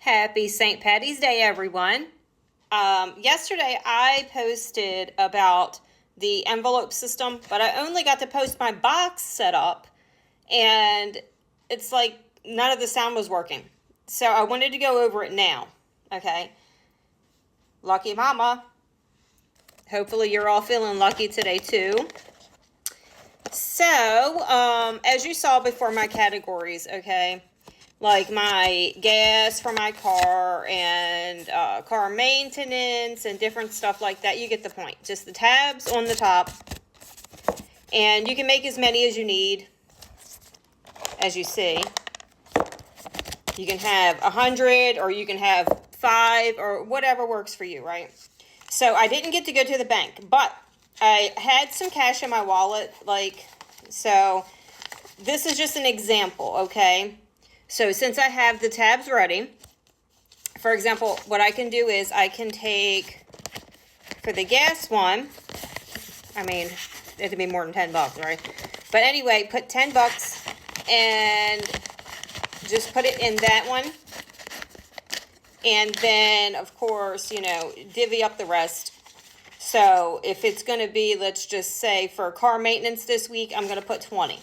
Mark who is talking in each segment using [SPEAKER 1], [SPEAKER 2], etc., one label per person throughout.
[SPEAKER 1] Happy St. Patty's Day, everyone. Yesterday I posted about the envelope system, but I only got to post my box setup, and it's like none of the sound was working. So I wanted to go over it now, okay? Lucky mama. Hopefully you're all feeling lucky today too. So, as you saw before, my categories, okay? Like my gas for my car and car maintenance and different stuff like that. You get the point. Just the tabs on the top. And you can make as many as you need, as you see. You can have 100 or you can have 5 or whatever works for you, right? So I didn't get to go to the bank, but I had some cash in my wallet. So this is just an example, okay? So since I have the tabs ready, for example, what I can do is I can take, for the gas one, I mean, it could be more than $10, right? But anyway, put $10 and just put it in that one. And then, of course, divvy up the rest. So if it's going to be, let's just say for car maintenance this week, I'm going to put 20.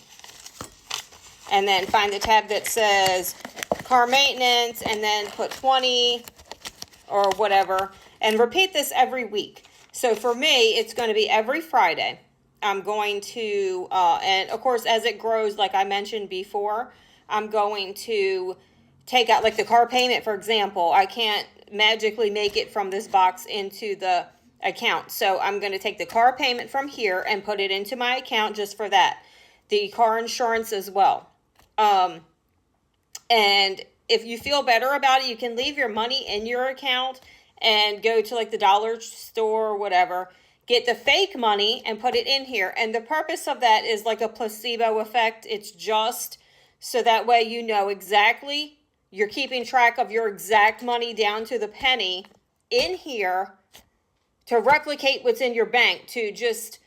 [SPEAKER 1] And then find the tab that says car maintenance and then put 20 or whatever. And repeat this every week. So for me, it's going to be every Friday. I'm going to, and of course, as it grows, like I mentioned before, I'm going to take out, like the car payment, for example. I can't magically make it from this box into the account. So I'm going to take the car payment from here and put it into my account just for that. The car insurance as well. And if you feel better about it, you can leave your money in your account and go to like the dollar store or whatever, get the fake money and put it in here. And the purpose of that is like a placebo effect. It's just so that way you know exactly, you're keeping track of your exact money down to the penny in here to replicate what's in your bank, to just,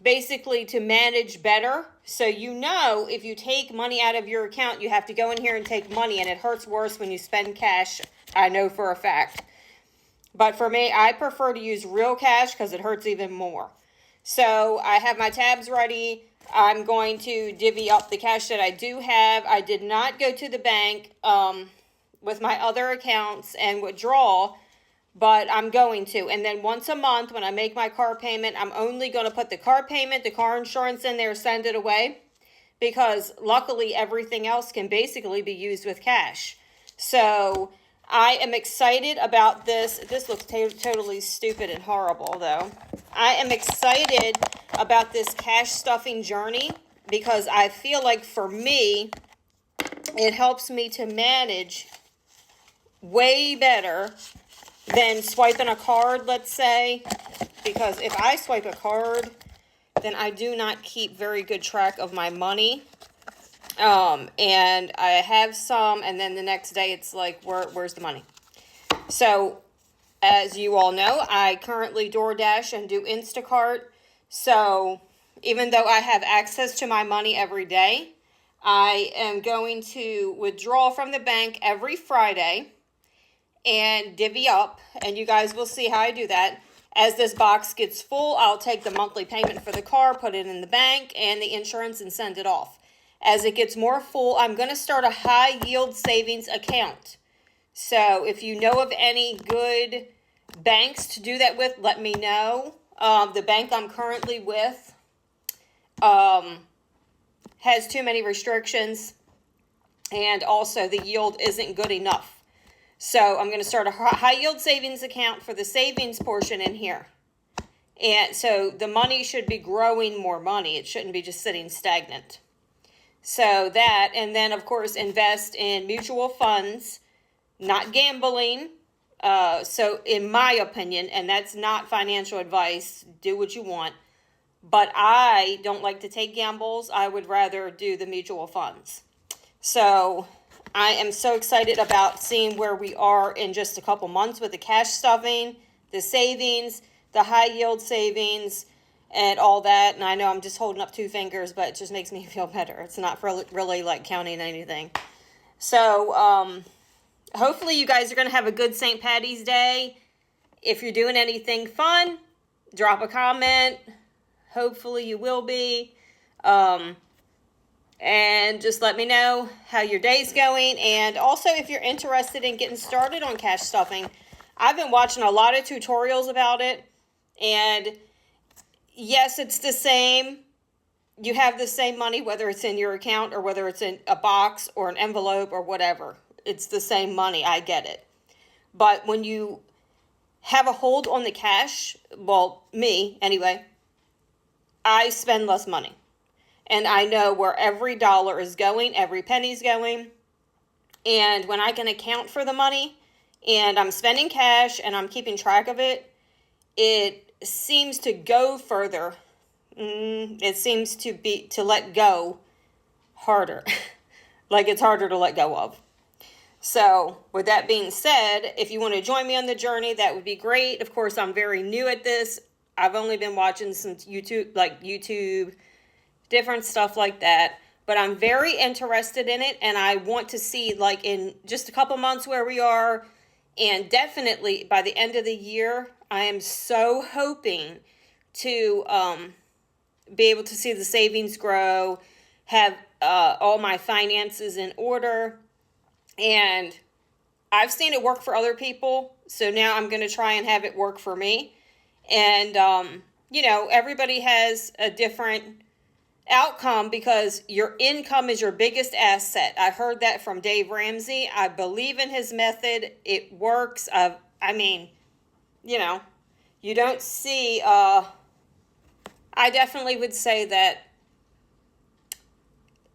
[SPEAKER 1] basically to manage better. So if you take money out of your account, you have to go in here and take money, and it hurts worse when you spend cash, I know for a fact. But for me, I prefer to use real cash because it hurts even more. So I have my tabs ready. I'm going to divvy up the cash that I do have. I did not go to the bank with my other accounts and withdraw, but I'm going to. And then once a month when I make my car payment, I'm only going to put the car payment, the car insurance in there, send it away, because luckily everything else can basically be used with cash. So I am excited about this. This looks totally stupid and horrible though. I am excited about this cash stuffing journey because I feel like for me, it helps me to manage way better than swiping a card, let's say, because if I swipe a card, then I do not keep very good track of my money. And I have some, and then the next day it's like, where's the money? So, as you all know, I currently DoorDash and do Instacart. So, even though I have access to my money every day, I am going to withdraw from the bank every Friday and divvy up, and you guys will see how I do that. As this box gets full, I'll take the monthly payment for the car, put it in the bank and the insurance, and send it off. As it gets more full, I'm going to start a high yield savings account. So if you know of any good banks to do that with, let me know. The bank I'm currently with has too many restrictions, and also the yield isn't good enough. So I'm going to start a high yield savings account for the savings portion in here. And so the money should be growing more money. It shouldn't be just sitting stagnant. So that, and then of course invest in mutual funds, not gambling. So in my opinion, and that's not financial advice, do what you want, but I don't like to take gambles. I would rather do the mutual funds. So I am so excited about seeing where we are in just a couple months with the cash stuffing, the savings, the high yield savings, and all that. And I know I'm just holding up 2 fingers, but it just makes me feel better. It's not really like counting anything. So hopefully you guys are going to have a good St. Patty's Day. If you're doing anything fun, drop a comment. Hopefully you will be. And just let me know how your day's going. And also, if you're interested in getting started on cash stuffing, I've been watching a lot of tutorials about it. And yes, it's the same. You have the same money, whether it's in your account or whether it's in a box or an envelope or whatever. It's the same money. I get it. But when you have a hold on the cash, well, me anyway, I spend less money. And I know where every dollar is going, every penny's going. And when I can account for the money and I'm spending cash and I'm keeping track of it, it seems to go further. It seems to let go harder. Like it's harder to let go of. So with that being said, if you want to join me on the journey, that would be great. Of course, I'm very new at this. I've only been watching since YouTube, different stuff like that. But I'm very interested in it, and I want to see, like, in just a couple months where we are, and definitely by the end of the year, I am so hoping to be able to see the savings grow, have all my finances in order, and I've seen it work for other people, so now I'm going to try and have it work for me. And, everybody has a different outcome because your income is your biggest asset. I heard that from Dave Ramsey. I believe in his method. It works. You don't see, I definitely would say that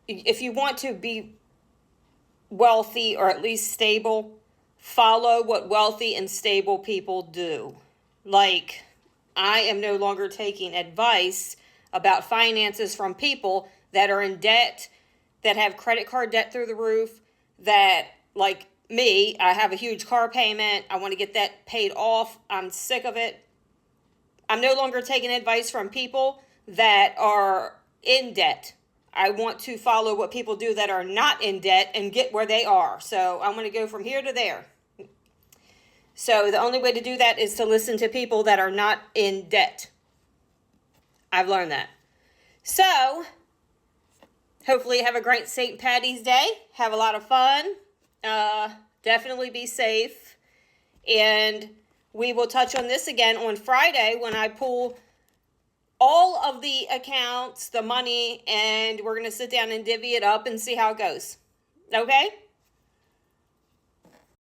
[SPEAKER 1] if you want to be wealthy or at least stable, follow what wealthy and stable people do. Like, I am no longer taking advice about finances from people that are in debt, that have credit card debt through the roof, that, like me, I have a huge car payment. I want to get that paid off. I'm sick of it. I'm no longer taking advice from people that are in debt. I want to follow what people do that are not in debt and get where they are. So I want to go from here to there. So the only way to do that is to listen to people that are not in debt. I've learned that. So hopefully have a great St. Patty's Day. Have a lot of fun. Definitely be safe. And we will touch on this again on Friday when I pull all of the accounts, the money, and we're going to sit down and divvy it up and see how it goes. Okay?